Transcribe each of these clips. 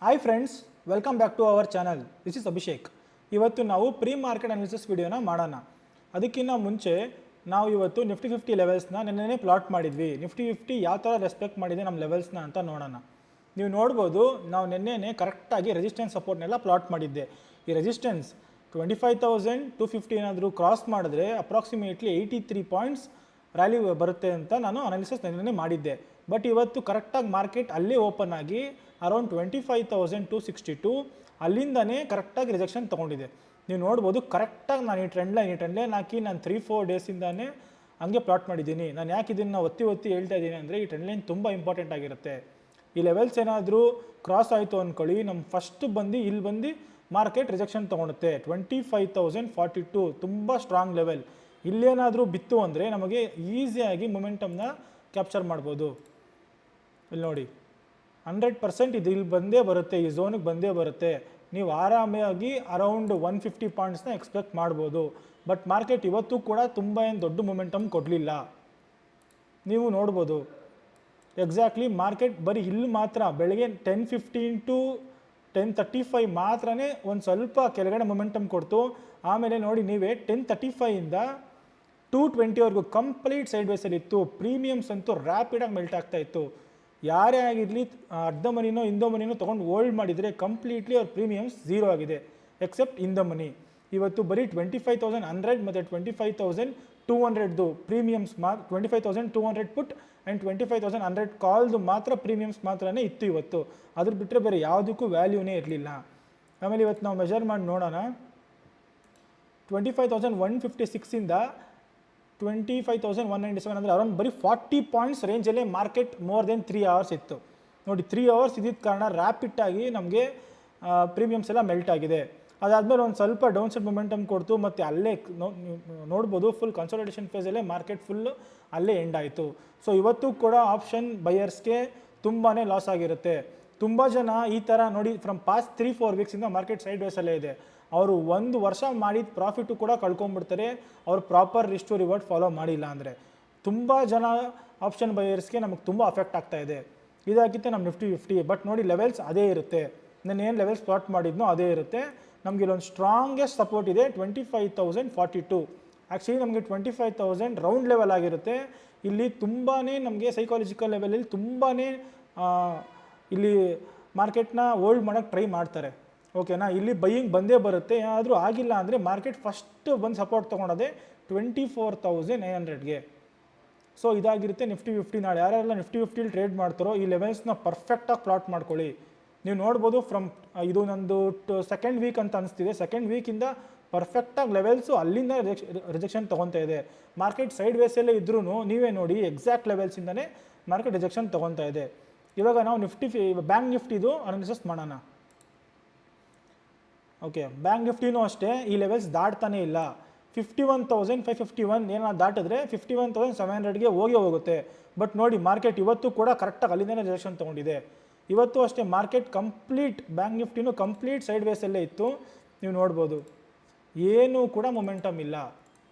Hi friends, welcome back to our channel. This is Abhishek. ಇವತ್ತು ನಾವು pre market analysis ವಿಡಿಯೋನ ಮಾಡೋಣ. ಅದಕ್ಕಿಂತ ಮುಂಚೆ ನಾವು ಇವತ್ತು ನಿಫ್ಟಿ 50 ಲೆವೆಲ್ಸ್ನ ನೆನ್ನೆ ಪ್ಲಾಟ್ ಮಾಡಿದ್ವಿ. ನಿಫ್ಟಿ 50 ಯಾವ ಥರ ರೆಸ್ಪೆಕ್ಟ್ ಮಾಡಿದೆ ನಮ್ಮ ಲೆವೆಲ್ಸ್ನ ಅಂತ ನೋಡೋಣ. ನೀವು ನೋಡ್ಬೋದು, ನಾವು ನೆನ್ನೆ ಕರೆಕ್ಟಾಗಿ ರೆಸಿಸ್ಟೆನ್ಸ್ ಸಪೋರ್ಟ್ನೆಲ್ಲ ಪ್ಲಾಟ್ ಮಾಡಿದ್ದೆ. ಈ ರೆಸಿಸ್ಟೆನ್ಸ್ 25,250 ಏನಾದರೂ ಕ್ರಾಸ್ ಮಾಡಿದ್ರೆ ಅಪ್ರಾಕ್ಸಿಮೇಟ್ಲಿ 83 ಪಾಯಿಂಟ್ಸ್ ರ್ಯಾಲಿ ಬರುತ್ತೆ ಅಂತ ನಾನು ಅನಾಲಿಸಿಸ್ ನೆನ್ನೆ ಮಾಡಿದ್ದೆ. ಬಟ್ ಇವತ್ತು ಕರೆಕ್ಟಾಗಿ ಮಾರ್ಕೆಟ್ ಅಲ್ಲೇ ಓಪನ್ ಆಗಿ ಅರೌಂಡ್ 25,262 ಅಲ್ಲಿಂದನೇ ಕರೆಕ್ಟಾಗಿ ರಿಜೆಕ್ಷನ್ ತೊಗೊಂಡಿದೆ. ನೀವು ನೋಡ್ಬೋದು, ಕರೆಕ್ಟಾಗಿ ನಾನು ಈ ಟ್ರೆಂಡ್ ಲೈನ್ ಹಾಕಿ ನಾನು 3-4 ಡೇಸಿಂದಾನೇ ಹಂಗೆ ಪ್ಲಾಟ್ ಮಾಡಿದ್ದೀನಿ. ನಾನು ಯಾಕೆ ಇದನ್ನು ಒತ್ತಿ ಹೇಳ್ತಾ ಇದ್ದೀನಿ ಅಂದರೆ, ಈ ಟ್ರೆಂಡ್ ಲೈನ್ ತುಂಬ ಇಂಪಾರ್ಟೆಂಟ್ ಆಗಿರುತ್ತೆ. ಈ ಲೆವೆಲ್ಸ್ ಏನಾದರೂ ಕ್ರಾಸ್ ಆಯಿತು ಅಂದ್ಕೊಳ್ಳಿ, ನಮ್ಮ ಫಸ್ಟ್ ಇಲ್ಲಿ ಬಂದು ಮಾರ್ಕೆಟ್ ರಿಜೆಕ್ಷನ್ ತೊಗೊಳುತ್ತೆ. 25,042 ತುಂಬ ಸ್ಟ್ರಾಂಗ್ ಲೆವೆಲ್. ಇಲ್ಲೇನಾದರೂ ಬಿತ್ತು ಅಂದರೆ ನಮಗೆ ಈಸಿಯಾಗಿ ಮೊಮೆಂಟಮ್ನ ಕ್ಯಾಪ್ಚರ್ ಮಾಡ್ಬೋದು. ಇಲ್ಲಿ ನೋಡಿ, 100% ಇದು ಇಲ್ಲಿ ಬಂದೇ ಬರುತ್ತೆ, ಈ ಝೋನಿಗೆ ಬಂದೇ ಬರುತ್ತೆ. ನೀವು ಆರಾಮಾಗಿ ಅರೌಂಡ್ 150 ಪಾಯಿಂಟ್ಸ್ನ ಎಕ್ಸ್ಪೆಕ್ಟ್ ಮಾಡ್ಬೋದು. ಬಟ್ ಮಾರ್ಕೆಟ್ ಇವತ್ತು ಕೂಡ ತುಂಬ ಏನು ದೊಡ್ಡ ಮೊಮೆಂಟಮ್ ಕೊಡಲಿಲ್ಲ. ನೀವು ನೋಡ್ಬೋದು, ಎಕ್ಸಾಕ್ಟ್ಲಿ ಮಾರ್ಕೆಟ್ ಬರೀ ಇಲ್ಲಿ ಮಾತ್ರ ಬೆಳಗ್ಗೆ 10:15 to 10:35 ಮಾತ್ರನೇ ಒಂದು ಸ್ವಲ್ಪ ಕೆಳಗಡೆ ಮೊಮೆಂಟಮ್ ಕೊಡ್ತು. ಆಮೇಲೆ ನೋಡಿ ನೀವೇ 10:35ಇಂದ 2:20ವರೆಗೂ ಕಂಪ್ಲೀಟ್ ಸೈಡ್ ವೇಸಲ್ಲಿ ಇತ್ತು. ಪ್ರೀಮಿಯಮ್ಸ್ ಅಂತೂ ರ್ಯಾಪಿಡಾಗಿ ಮೆಲ್ಟ್ ಆಗ್ತಾ ಇತ್ತು. ಯಾರೇ ಆಗಿರಲಿ ಅರ್ಧ ಮನಿನೋ ಇಂದೋ ಮನಿನೋ ತೊಗೊಂಡು ಹೋಲ್ಡ್ ಮಾಡಿದರೆ ಕಂಪ್ಲೀಟ್ಲಿ ಅವ್ರ ಪ್ರೀಮಿಯಮ್ಸ್ ಝೀರೋ ಆಗಿದೆ, ಎಕ್ಸೆಪ್ಟ್ ಇನ್ ದ ಮನಿ. ಇವತ್ತು ಬರೀ 25,100 ಮತ್ತು 25,200ದು ಪ್ರೀಮಿಯಮ್ಸ್ 25,200 ಪುಟ್ ಆ್ಯಂಡ್ 25,100 ಕಾಲ್ದು ಮಾತ್ರ ಪ್ರೀಮಿಯಮ್ಸ್ ಮಾತ್ರನೇ ಇತ್ತು ಇವತ್ತು. ಅದ್ರ ಬಿಟ್ಟರೆ ಬೇರೆ ಯಾವುದಕ್ಕೂ ವ್ಯಾಲ್ಯೂನೇ ಇರಲಿಲ್ಲ. ಆಮೇಲೆ ಇವತ್ತು ನಾವು ಮೆಜರ್ ಮಾಡಿ ನೋಡೋಣ. 25,156ಇಂದ 25,197 ಅಂದರೆ ಅರೌಂಡ್ ಬರೀ 40 ಪಾಯಿಂಟ್ಸ್ ರೇಂಜಲ್ಲೇ ಮಾರ್ಕೆಟ್ ಮೋರ್ ದೆನ್ 3 ಅವರ್ಸ್ ಇತ್ತು. ನೋಡಿ, 3 ಅವರ್ಸ್ ಇದ್ದಿದ್ದ ಕಾರಣ ರ್ಯಾಪಿಡಾಗಿ ನಮಗೆ ಪ್ರೀಮಿಯಮ್ಸ್ ಎಲ್ಲ ಮೆಲ್ಟ್ ಆಗಿದೆ. ಅದಾದಮೇಲೆ ಒಂದು ಸ್ವಲ್ಪ ಡೌನ್ ಸೈಡ್ ಮೊಮೆಂಟಮ್ ಕೊಡ್ತು, ಮತ್ತು ಅಲ್ಲೇ ನೋಡ್ಬೋದು ಫುಲ್ ಕನ್ಸಾಲಿಡೇಷನ್ ಫೇಸಲ್ಲೇ ಮಾರ್ಕೆಟ್ ಫುಲ್ಲು ಅಲ್ಲೇ ಎಂಡ್ ಆಯಿತು. ಸೊ ಇವತ್ತು ಕೂಡ ಆಪ್ಷನ್ ಬೈಯರ್ಸ್ಗೆ ತುಂಬಾ ಲಾಸ್ ಆಗಿರುತ್ತೆ. ತುಂಬ ಜನ ಈ ಥರ ನೋಡಿ, ಫ್ರಮ್ ಪಾಸ್ಟ್ 3-4 ವೀಕ್ಸಿಂದ ಮಾರ್ಕೆಟ್ ಸೈಡ್ ವೇಸಲ್ಲೇ ಇದೆ. ಅವರು 1 ವರ್ಷ ಮಾಡಿದ ಪ್ರಾಫಿಟು ಕೂಡ ಕಳ್ಕೊಂಡ್ಬಿಡ್ತಾರೆ, ಅವರು proper risk to reward follow ಮಾಡಿಲ್ಲ ಅಂದರೆ. ತುಂಬ ಜನ ಆಪ್ಷನ್ ಬೈಯರ್ಸ್ಗೆ ನಮಗೆ ತುಂಬ ಅಫೆಕ್ಟ್ ಆಗ್ತಾ ಇದೆ. ಇದಾಗಿತ್ತು ನಮ್ಮ ನಿಫ್ಟಿ 50. ಬಟ್ ನೋಡಿ, ಲೆವೆಲ್ಸ್ ಅದೇ ಇರುತ್ತೆ. ನಾನು ಏನು ಲೆವೆಲ್ಸ್ ಪ್ಲಾಟ್ ಮಾಡಿದ್ನೋ ಅದೇ ಇರುತ್ತೆ. ನಮಗೆ ಇಲ್ಲೊಂದು ಸ್ಟ್ರಾಂಗೆಸ್ಟ್ ಸಪೋರ್ಟ್ ಇದೆ 25,042. ಆ್ಯಕ್ಚುಲಿ ನಮಗೆ 25,000 ರೌಂಡ್ ಲೆವೆಲ್ ಆಗಿರುತ್ತೆ. ಇಲ್ಲಿ ತುಂಬಾ ನಮಗೆ ಸೈಕಾಲಜಿಕಲ್ ಲೆವೆಲಲ್ಲಿ ತುಂಬಾ ಇಲ್ಲಿ ಮಾರ್ಕೆಟ್ನ ಹೋಲ್ಡ್ ಮಾಡೋಕ್ಕೆ ಟ್ರೈ ಮಾಡ್ತಾರೆ. ಓಕೆನಾ, ಇಲ್ಲಿ ಬೈಯಿಂಗ್ ಬಂದೇ ಬರುತ್ತೆ. ಏನಾದರೂ ಆಗಿಲ್ಲ ಅಂದರೆ ಮಾರ್ಕೆಟ್ ಫಸ್ಟ್ ಬಂದು ಸಪೋರ್ಟ್ ತೊಗೊಳೋದೆ 24,900ಗೆ. ಸೊ ಇದಾಗಿರುತ್ತೆ ನಿಫ್ಟಿ 50. ನಾಳೆ ಯಾರೆಲ್ಲ ನಿಫ್ಟಿ 50 ಟ್ರೇಡ್ ಮಾಡ್ತಾರೋ ಈ ಲೆವೆಲ್ಸ್ನ ಪರ್ಫೆಕ್ಟಾಗಿ ಪ್ಲಾಟ್ ಮಾಡ್ಕೊಳ್ಳಿ. ನೀವು ನೋಡ್ಬೋದು, ಫ್ರಮ್ ಇದು ನಂದು ಸೆಕೆಂಡ್ ವೀಕ್ ಅಂತ ಅನಿಸ್ತಿದೆ. ಸೆಕೆಂಡ್ ವೀಕಿಂದ ಪರ್ಫೆಕ್ಟಾಗಿ ಲೆವೆಲ್ಸು ಅಲ್ಲಿಂದ ರಿಜೆಕ್ಷನ್ ತೊಗೊತಾ ಇದೆ. ಮಾರ್ಕೆಟ್ ಸೈಡ್ ವೇಸಲ್ಲೇ ಇದ್ರೂ ನೀವೇ ನೋಡಿ, ಎಕ್ಸಾಕ್ಟ್ ಲೆವೆಲ್ಸಿಂದನೇ ಮಾರ್ಕೆಟ್ ರಿಜೆಕ್ಷನ್ ತೊಗೊತಾ ಇದೆ. ಇವಾಗ ನಾವು ಬ್ಯಾಂಕ್ ನಿಫ್ಟಿದು ಅನಾಲಿಸಿಸ್ ಮಾಡೋಣ. ಓಕೆ, ಬ್ಯಾಂಕ್ ನಿಫ್ಟಿನೂ ಅಷ್ಟೇ ಈ ಲೆವೆಲ್ಸ್ ದಾಟ್ತಾನೇ ಇಲ್ಲ. 51,551 ಏನಾದ್ರು ದಾಟಿದ್ರೆ 51,700ಗೆ ಹೋಗುತ್ತೆ. ಬಟ್ ನೋಡಿ, ಮಾರ್ಕೆಟ್ ಇವತ್ತು ಕೂಡ ಕರೆಕ್ಟಾಗಿ ಅಲ್ಲಿಂದನೇ ರಿಜೆಕ್ಷನ್ ತೊಗೊಂಡಿದೆ. ಇವತ್ತು ಅಷ್ಟೇ ಮಾರ್ಕೆಟ್ ಕಂಪ್ಲೀಟ್ ಬ್ಯಾಂಕ್ ನಿಫ್ಟಿನೂ ಕಂಪ್ಲೀಟ್ ಸೈಡ್ ವೇಸಲ್ಲೇ ಇತ್ತು. ನೀವು ನೋಡ್ಬೋದು, ಏನೂ ಕೂಡ ಮೊಮೆಂಟಮ್ ಇಲ್ಲ.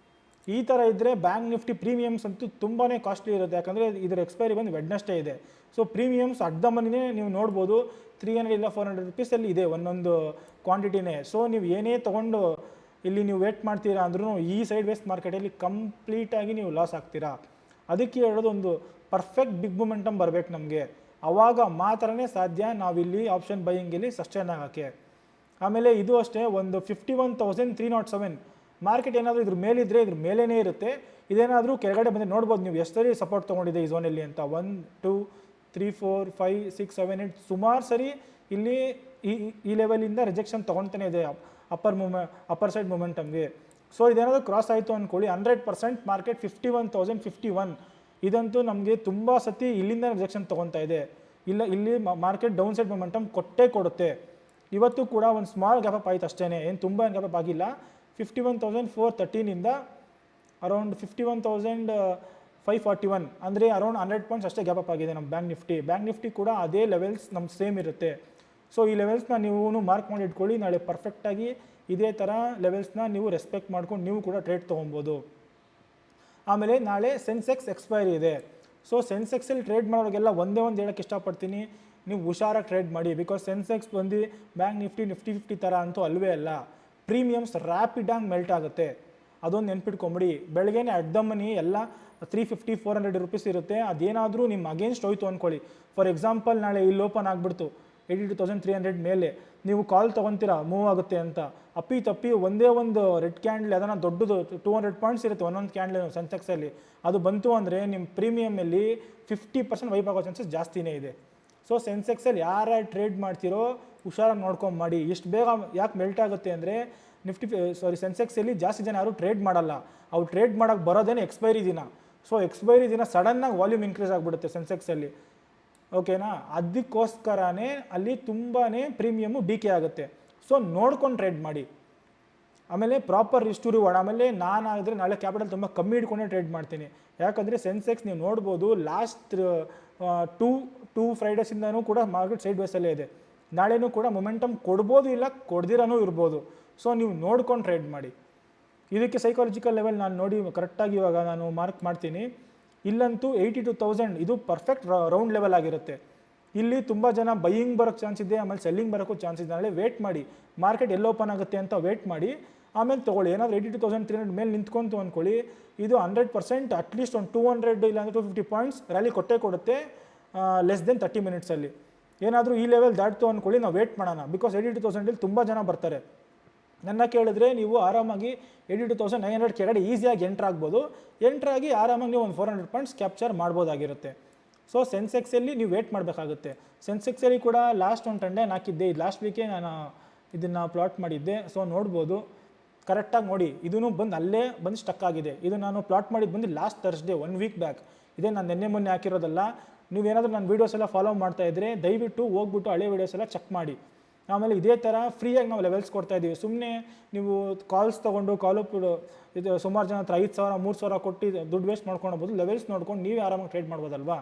ಈ ಥರ ಇದ್ದರೆ ಬ್ಯಾಂಕ್ ನಿಫ್ಟಿ ಪ್ರೀಮಿಯಮ್ಸ್ ಅಂತೂ ತುಂಬಾ ಕಾಸ್ಟ್ಲಿ ಇರುತ್ತೆ. ಯಾಕಂದರೆ ಇದರ ಎಕ್ಸ್ಪೈರಿ ಬಂದು ವೆಡ್ನೆಸ್ಡೇ ಇದೆ. ಸೊ ಪ್ರೀಮಿಯಮ್ಸ್ ಅರ್ಧ ಮನಿನೇ ನೀವು ನೋಡ್ಬೋದು 300 ಇಲ್ಲ 400 ರುಪೀಸಲ್ಲಿ ಇದೆ ಒಂದೊಂದು ಕ್ವಾಂಟಿಟಿನೇ. ಸೊ ನೀವು ಏನೇ ತೊಗೊಂಡು ಇಲ್ಲಿ ನೀವು ವೇಟ್ ಮಾಡ್ತೀರಾ ಅಂದ್ರೂ ಈ ಸೈಡ್ ವೇಸ್ ಮಾರ್ಕೆಟಲ್ಲಿ ಕಂಪ್ಲೀಟಾಗಿ ನೀವು ಲಾಸ್ ಆಗ್ತೀರಾ. ಅದಕ್ಕೆ ಹೇಳೋದು, ಒಂದು ಪರ್ಫೆಕ್ಟ್ ಬಿಗ್ ಮೊಮೆಂಟಮ್ ಬರಬೇಕು ನಮಗೆ. ಆವಾಗ ಮಾತ್ರನೇ ಸಾಧ್ಯ ನಾವಿಲ್ಲಿ ಆಪ್ಷನ್ ಬೈಯಿಂಗಲ್ಲಿ ಸಸ್ಟೈನ್ ಆಗೋಕ್ಕೆ. ಆಮೇಲೆ ಇದು ಅಷ್ಟೇ, ಒಂದು 51,307 ಮಾರ್ಕೆಟ್ ಏನಾದರೂ ಇದ್ರ ಮೇಲಿದ್ದರೆ ಇದ್ರ ಮೇಲೇ ಇರುತ್ತೆ. ಇದೇನಾದರೂ ಕೆಳಗಡೆ ಬಂದರೆ ನೋಡ್ಬೋದು ನೀವು ಎಷ್ಟು ಸರಿ ಸಪೋರ್ಟ್ ತೊಗೊಂಡಿದೆ ಈ ಝೋನಲ್ಲಿ ಅಂತ. 1 2 3 4 5 6 7 8 ಸುಮಾರು ಸರಿ ಇಲ್ಲಿ ಈ ಲೆವೆಲಿಂದ ರಿಜೆಕ್ಷನ್ ತೊಗೊತಾನೆ ಇದೆ ಅಪ್ಪರ್ ಸೈಡ್ ಮೊಮೆಂಟಮ್ಗೆ. ಸೊ ಇದೇನಾದರೂ ಕ್ರಾಸ್ ಆಯಿತು ಅಂದ್ಕೊಳ್ಳಿ, 100% ಮಾರ್ಕೆಟ್ 51,051 ಇದಂತೂ ನಮಗೆ ತುಂಬ ಸತಿ ಇಲ್ಲಿಂದ ರಿಜೆಕ್ಷನ್ ತೊಗೊತಾ ಇದೆ. ಇಲ್ಲಿ ಮಾರ್ಕೆಟ್ ಡೌನ್ ಸೈಡ್ ಮೊಮೆಂಟಮ್ ಕೊಡುತ್ತೆ. ಇವತ್ತು ಕೂಡ ಒಂದು ಸ್ಮಾಲ್ ಗ್ಯಾಪ್ ಅಪ್ ಆಯಿತು ಅಷ್ಟೇ, ಏನು ತುಂಬ ಗ್ಯಾಪ್ ಅಪ್ ಆಗಿಲ್ಲ. 51,413ಇಂದ ಅರೌಂಡ್ 51,541 ಅಂದರೆ ಅರೌಂಡ್ 100 ಪಾಯಿಂಟ್ಸ್ ಅಷ್ಟೇ ಗ್ಯಾಪ್ ಅಪ್ ಆಗಿದೆ ನಮ್ಮ ಬ್ಯಾಂಕ್ ನಿಫ್ಟಿ ಕೂಡ ಅದೇ ಲೆವೆಲ್ಸ್ ನಮ್ಮ ಸೇಮ್ ಇರುತ್ತೆ. ಸೊ ಈ ಲೆವೆಲ್ಸ್ನ ನೀವು ಮಾರ್ಕ್ ಮಾಡಿ ಇಟ್ಕೊಳ್ಳಿ. ನಾಳೆ ಪರ್ಫೆಕ್ಟಾಗಿ ಇದೇ ಥರ ಲೆವೆಲ್ಸ್ನ ನೀವು ರೆಸ್ಪೆಕ್ಟ್ ಮಾಡ್ಕೊಂಡು ನೀವು ಕೂಡ ಟ್ರೇಡ್ ತೊಗೊಬೋದು. ಆಮೇಲೆ ನಾಳೆ ಸೆನ್ಸೆಕ್ಸ್ ಎಕ್ಸ್ಪೈರಿ ಇದೆ. ಸೊ ಸೆನ್ಸೆಕ್ಸಲ್ಲಿ ಟ್ರೇಡ್ ಮಾಡೋರಿಗೆಲ್ಲ ಒಂದೇ ಒಂದು ಹೇಳೋಕ್ಕೆ ಇಷ್ಟಪಡ್ತೀನಿ, ನೀವು ಹುಷಾರಾಗಿ ಟ್ರೇಡ್ ಮಾಡಿ. ಬಿಕಾಸ್ ಸೆನ್ಸೆಕ್ಸ್ ಬಂದು ಬ್ಯಾಂಕ್ ನಿಫ್ಟಿ ಥರ ಅಂತೂ ಅಲ್ವೇ ಅಲ್ಲ. ಪ್ರೀಮಿಯಮ್ಸ್ ರ್ಯಾಪಿಡಾಗಿ ಮೆಲ್ಟ್ ಆಗುತ್ತೆ, ಅದೊಂದು ನೆನ್ಪಿಟ್ಕೊಂಬಿಡಿ. ಬೆಳಗ್ಗೆನೇ ಅಡ್ಡಮ್ಮನಿ ಎಲ್ಲ 350-400 ರೂಪೀಸ್ ಇರುತ್ತೆ. ಅದೇನಾದರೂ ನಿಮ್ಮ ಅಗೇನ್ಸ್ಟ್ ಹೋಯ್ತು ಅಂದ್ಕೊಳ್ಳಿ, ಫಾರ್ ಎಕ್ಸಾಂಪಲ್ ನಾಳೆ ಇಲ್ಲಿ ಓಪನ್ ಆಗಿಬಿಡ್ತು 82,300 ಮೇಲೆ, ನೀವು ಕಾಲ್ ತೊಗೊತೀರಾ ಮೂವ್ ಆಗುತ್ತೆ ಅಂತ, ಅಪ್ಪಿ ತಪ್ಪಿ ಒಂದೇ ಒಂದು ರೆಡ್ ಕ್ಯಾಂಡಲ್ ಅದನ್ನು ದೊಡ್ಡದು 200 ಪಾಯಿಂಟ್ಸ್ ಇರುತ್ತೆ ಒಂದೊಂದು ಕ್ಯಾಂಡಲ್ ಸೆನ್ಸೆಕ್ಸಲ್ಲಿ, ಅದು ಬಂತು ಅಂದರೆ ನಿಮ್ಮ ಪ್ರೀಮಿಯಮಲ್ಲಿ 50% ವೈಪ್ ಆಗೋ ಚಾನ್ಸಸ್ ಜಾಸ್ತಿನೇ ಇದೆ. ಸೊ ಸೆನ್ಸೆಕ್ಸಲ್ಲಿ ಯಾರು ಟ್ರೇಡ್ ಮಾಡ್ತಿರೋ ಹುಷಾರಾಗಿ ನೋಡ್ಕೊಂಡು ಮಾಡಿ. ಇಷ್ಟು ಬೇಗ ಯಾಕೆ ಮೆಲ್ಟ್ ಆಗುತ್ತೆ ಅಂದರೆ ಸೆನ್ಸೆಕ್ಸಲ್ಲಿ ಜಾಸ್ತಿ ಜನ ಯಾರು ಟ್ರೇಡ್ ಮಾಡಲ್ಲ. ಅವ್ರು ಟ್ರೇಡ್ ಮಾಡೋಕ್ಕೆ ಬರೋದೇನೆ ಎಕ್ಸ್ಪೈರಿ ದಿನ. ಸೊ ಎಕ್ಸ್ಪೈರಿ ದಿನ ಸಡನ್ನಾಗಿ ವಾಲ್ಯೂಮ್ ಇನ್ಕ್ರೀಸ್ ಆಗಿಬಿಡುತ್ತೆ ಸೆನ್ಸೆಕ್ಸಲ್ಲಿ, ಓಕೆನಾ. ಅದಕ್ಕೋಸ್ಕರನೇ ಅಲ್ಲಿ ತುಂಬಾ ಪ್ರೀಮಿಯಮು ಡಿಕೆ ಆಗುತ್ತೆ. ಸೊ ನೋಡ್ಕೊಂಡು ಟ್ರೇಡ್ ಮಾಡಿ. ಆಮೇಲೆ ಪ್ರಾಪರ್ ರಿಸ್ಕ್ ಟು ರಿವಾರ್ಡ್. ಆಮೇಲೆ ನಾನಾದರೆ ನಾಳೆ ಕ್ಯಾಪಿಟಲ್ ತುಂಬ ಕಮ್ಮಿ ಇಟ್ಕೊಂಡೇ ಟ್ರೇಡ್ ಮಾಡ್ತೀನಿ. ಯಾಕಂದರೆ ಸೆನ್ಸೆಕ್ಸ್ ನೀವು ನೋಡ್ಬೋದು ಲಾಸ್ಟ್ ಟೂ ಫ್ರೈಡೇಸಿಂದನೂ ಕೂಡ ಮಾರ್ಕೆಟ್ ಸೈಡ್ ವೇಸಲ್ಲೇ ಇದೆ. ನಾಳೆನೂ ಕೂಡ ಮೊಮೆಂಟಮ್ ಕೊಡ್ಬೋದು, ಇಲ್ಲ ಕೊಡ್ದಿರನೂ ಇರ್ಬೋದು. ಸೊ ನೀವು ನೋಡ್ಕೊಂಡು ಟ್ರೇಡ್ ಮಾಡಿ. ಇದಕ್ಕೆ ಸೈಕಾಲಜಿಕಲ್ ಲೆವೆಲ್ ನಾನು ನೋಡಿ ಕರೆಕ್ಟಾಗಿ ಇವಾಗ ನಾನು ಮಾರ್ಕ್ ಮಾಡ್ತೀನಿ. ಇಲ್ಲಂತೂ 82,000 ಇದು ಪರ್ಫೆಕ್ಟ್ ರೌಂಡ್ ಲೆವೆಲ್ ಆಗಿರುತ್ತೆ. ಇಲ್ಲಿ ತುಂಬ ಜನ ಬೈಯಿಂಗ್ ಬರೋಕ್ಕೆ ಚಾನ್ಸ್ ಇದೆ, ಆಮೇಲೆ ಸೆಲ್ಲಿಂಗ್ ಬರೋಕ್ಕೂ ಚಾನ್ಸ್ ಇದೆ. ನಾಳೆ ವೇಟ್ ಮಾಡಿ, ಮಾರ್ಕೆಟ್ ಎಲ್ಲಿ ಓಪನ್ ಆಗುತ್ತೆ ಅಂತ ವೇಟ್ ಮಾಡಿ ಆಮೇಲೆ ತೊಗೊಳ್ಳಿ. ಏನಾದರೂ 82,300 ಮೇಲೆ ನಿಂತ್ಕೊಂತು ಅಂದ್ಕೊಳ್ಳಿ, ಇದು 100% ಅಟ್ಲೀಸ್ಟ್ ಒಂದು 200 ಇಲ್ಲಾಂದರೆ 250 ಪಾಯಿಂಟ್ಸ್ ರ್ಯಾಲಿ ಕೊಟ್ಟೇ ಕೊಡುತ್ತೆ ಲೆಸ್ ದೆನ್ 30 ಮಿನಿಟ್ಸಲ್ಲಿ. ಏನಾದರೂ ಈ ಲೆವೆಲ್ ದಾಟ್ತು ಅಂದ್ಕೊಳ್ಳಿ, ನಾವು ವೇಟ್ ಮಾಡೋಣ. ಬಿಕಾಸ್ 82,000 ತುಂಬ ಜನ ಬರ್ತಾರೆ. ನನ್ನ ಕೇಳಿದ್ರೆ ನೀವು ಆರಾಮಾಗಿ 82,900 ಕೆಳಗಡೆ ಈಸಿಯಾಗಿ ಎಂಟ್ರಾಗ್ಬೋದು. ಎಂಟ್ರಾಗಿ ಆರಾಮಾಗಿ ನೀವು ಒಂದು 400 ಪಾಯಿಂಟ್ಸ್ ಕ್ಯಾಪ್ಚರ್ ಮಾಡ್ಬೋದಾಗಿರುತ್ತೆ. ಸೊ ಸೆನ್ಸೆಕ್ಸಲ್ಲಿ ನೀವು ವೇಟ್ ಮಾಡಬೇಕಾಗುತ್ತೆ. ಸೆನ್ಸೆಕ್ಸಲ್ಲಿ ಕೂಡ ಲಾಸ್ಟ್ ಒಂದು ಟ್ರೆಂಡ್ ಲೈನ್ ಹಾಕಿದ್ದೆ, ಇದು ಲಾಸ್ಟ್ ವೀಕೆ ನಾನು ಇದನ್ನು ಪ್ಲಾಟ್ ಮಾಡಿದ್ದೆ. ಸೊ ನೋಡ್ಬೋದು, ಕರೆಕ್ಟಾಗಿ ನೋಡಿ, ಇದೂ ಬಂದು ಅಲ್ಲೇ ಬಂದು ಸ್ಟಕ್ ಆಗಿದೆ. ಇದು ನಾನು ಪ್ಲಾಟ್ ಮಾಡಿದ್ದು ಬಂದು ಲಾಸ್ಟ್ ಥರ್ಸ್ಡೇ 1 ವೀಕ್ ಬ್ಯಾಕ್. ಇದೇ ನಾನು ನಿನ್ನೆ ಮೊನ್ನೆ ಹಾಕಿರೋದಲ್ಲ. ನೀವೇನಾದರೂ ನನ್ನ ವೀಡಿಯೋಸ್ ಎಲ್ಲ ಫಾಲೋ ಮಾಡ್ತಾ ಇದ್ದರೆ ದಯವಿಟ್ಟು ಹೋಗ್ಬಿಟ್ಟು ಹಳೆ ವೀಡಿಯೋಸ್ ಎಲ್ಲ ಚೆಕ್ ಮಾಡಿ. ಆಮೇಲೆ ಇದೇ ಥರ ಫ್ರೀಯಾಗಿ ನಾವು ಲೆವೆಲ್ಸ್ ಕೊಡ್ತಾ ಇದ್ದೀವಿ. ಸುಮ್ಮನೆ ನೀವು ಕಾಲ್ಸ್ ತೊಗೊಂಡು ಇದು ಸುಮಾರು ಜನ ಹತ್ರ 5,000 3,000 ಕೊಟ್ಟು ದುಡ್ಡು ವೇಸ್ಟ್ ಮಾಡ್ಕೊಳ್ಬೋದು. ಲೆವೆಲ್ಸ್ ನೋಡ್ಕೊಂಡು ನೀವೇ ಆರಾಮಾಗಿ ಟ್ರೇಡ್ ಮಾಡ್ಬೋದಲ್ವಾ.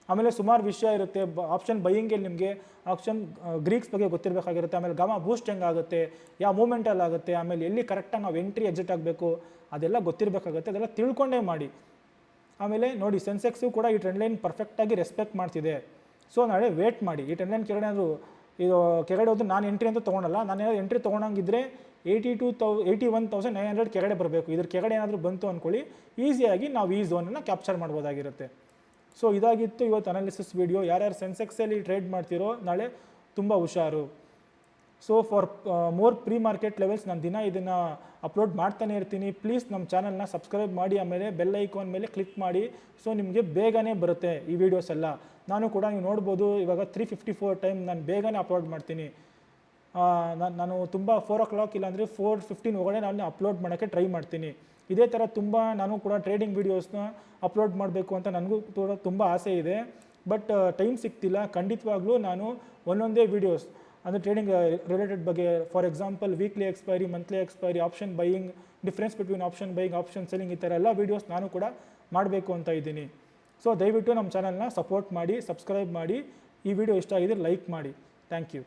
ಆಮೇಲೆ ಸುಮಾರು ವಿಷಯ ಇರುತ್ತೆ. ಆಪ್ಷನ್ ಬೈಯಿಂಗಲ್ಲಿ ನಿಮಗೆ ಆಪ್ಷನ್ ಗ್ರೀಕ್ಸ್ ಬಗ್ಗೆ ಗೊತ್ತಿರಬೇಕಾಗಿರುತ್ತೆ. ಆಮೇಲೆ ಗಾಮಾ ಬೂಸ್ಟ್ ಹೆಂಗಾಗುತ್ತೆ, ಯಾವ ಮೂಮೆಂಟಲ್ಲಿ ಆಗುತ್ತೆ, ಆಮೇಲೆ ಎಲ್ಲಿ ಕರೆಕ್ಟಾಗಿ ನಾವು ಎಂಟ್ರಿ ಎಕ್ಸಿಟ್ ಆಗಬೇಕು ಅದೆಲ್ಲ ಗೊತ್ತಿರಬೇಕಾಗುತ್ತೆ. ಅದೆಲ್ಲ ತಿಳ್ಕೊಂಡೇ ಮಾಡಿ. ಆಮೇಲೆ ನೋಡಿ, ಸೆನ್ಸೆಕ್ಸು ಕೂಡ ಈ ಟ್ರೆಂಡ್ ಲೈನ್ ಪರ್ಫೆಕ್ಟಾಗಿ ರೆಸ್ಪೆಕ್ಟ್ ಮಾಡ್ತಿದೆ. ಸೊ ನಾಳೆ ವೇಟ್ ಮಾಡಿ. ಈ ಟ್ರೆಂಡ್ ಲೈನ್ ಕೆಳಗಡೆ ಏನಾದರೂ ಇದು ಕೆಳಗಡೆ ಹೋದ್ರೆ ನಾನು ಎಂಟ್ರಿ ಅಂತ ತೊಗೊಳಲ್ಲ. ನಾನು ಏನಾದರೂ ಎಂಟ್ರಿ ತೊಗೊಳಂಗಿದ್ರೆ 81,900 ಕೆಳಗಡೆ ಬರಬೇಕು. ಇದ್ರ ಕೆಳಗಡೆ ಏನಾದರೂ ಬಂತು ಅಂದ್ಕೊಳ್ಳಿ, ಈಸಿಯಾಗಿ ನಾವು ಈ ಝೋನನ್ನು ಕ್ಯಾಪ್ಚರ್ ಮಾಡ್ಬೋದಾಗಿರುತ್ತೆ. ಸೊ ಇದಾಗಿತ್ತು ಇವತ್ತು ಅನಾಲಿಸಿಸ್ ವಿಡಿಯೋ. ಯಾರ್ಯಾರು ಸೆನ್ಸೆಕ್ಸಲ್ಲಿ ಟ್ರೇಡ್ ಮಾಡ್ತಿರೋ ನಾಳೆ ತುಂಬ ಹುಷಾರು. So for more pre market levels ನಾನು ದಿನ ಇದನ್ನು ಅಪ್ಲೋಡ್ ಮಾಡ್ತಾನೆ ಇರ್ತೀನಿ. ಪ್ಲೀಸ್ ನಮ್ಮ ಚಾನಲ್ನ ಸಬ್ಸ್ಕ್ರೈಬ್ ಮಾಡಿ, ಆಮೇಲೆ ಬೆಲ್ ಐಕಾನ್ ಮೇಲೆ ಕ್ಲಿಕ್ ಮಾಡಿ. ಸೊ ನಿಮಗೆ ಬೇಗನೆ ಬರುತ್ತೆ ಈ ವಿಡಿಯೋಸ್ ಎಲ್ಲ. ನಾನು ಕೂಡ ನೀವು ನೋಡ್ಬೋದು ಇವಾಗ 354 ಟೈಮ್ ನಾನು ಬೇಗನೆ ಅಪ್ಲೋಡ್ ಮಾಡ್ತೀನಿ. ನಾನು ತುಂಬ 4 o'clock ಇಲ್ಲಾಂದರೆ 4:15 ಒಳಗಡೆ ನಾನು ಅಪ್ಲೋಡ್ ಮಾಡೋಕ್ಕೆ ಟ್ರೈ ಮಾಡ್ತೀನಿ. ಇದೇ ಥರ ತುಂಬ ನಾನು ಕೂಡ ಟ್ರೇಡಿಂಗ್ ವೀಡಿಯೋಸ್ನ ಅಪ್ಲೋಡ್ ಮಾಡಬೇಕು ಅಂತ ನನಗೂ ಕೂಡ ತುಂಬ ಆಸೆ ಇದೆ. ಬಟ್ ಟೈಮ್ ಸಿಗ್ತಿಲ್ಲ. ಖಂಡಿತವಾಗ್ಲೂ ನಾನು ಒಂದೊಂದೇ ವೀಡಿಯೋಸ್ ಅಂದರೆ ಟ್ರೇಡಿಂಗ್ ರಿಲೇಟೆಡ್ ಬಗ್ಗೆ, for example weekly expiry, monthly expiry, option buying, difference between option buying, option selling, ಈ ಥರ ಎಲ್ಲ ವೀಡಿಯೋಸ್ ನಾನು ಕೂಡ ಮಾಡಬೇಕು ಅಂತ ಇದ್ದೀನಿ. ಸೊ ದಯವಿಟ್ಟು ನಮ್ಮ ಚಾನಲ್ನ ಸಪೋರ್ಟ್ ಮಾಡಿ, ಸಬ್ಸ್ಕ್ರೈಬ್ ಮಾಡಿ. ಈ ವಿಡಿಯೋ ಇಷ್ಟ ಆಗಿದ್ರೆ ಲೈಕ್ ಮಾಡಿ. Thank you.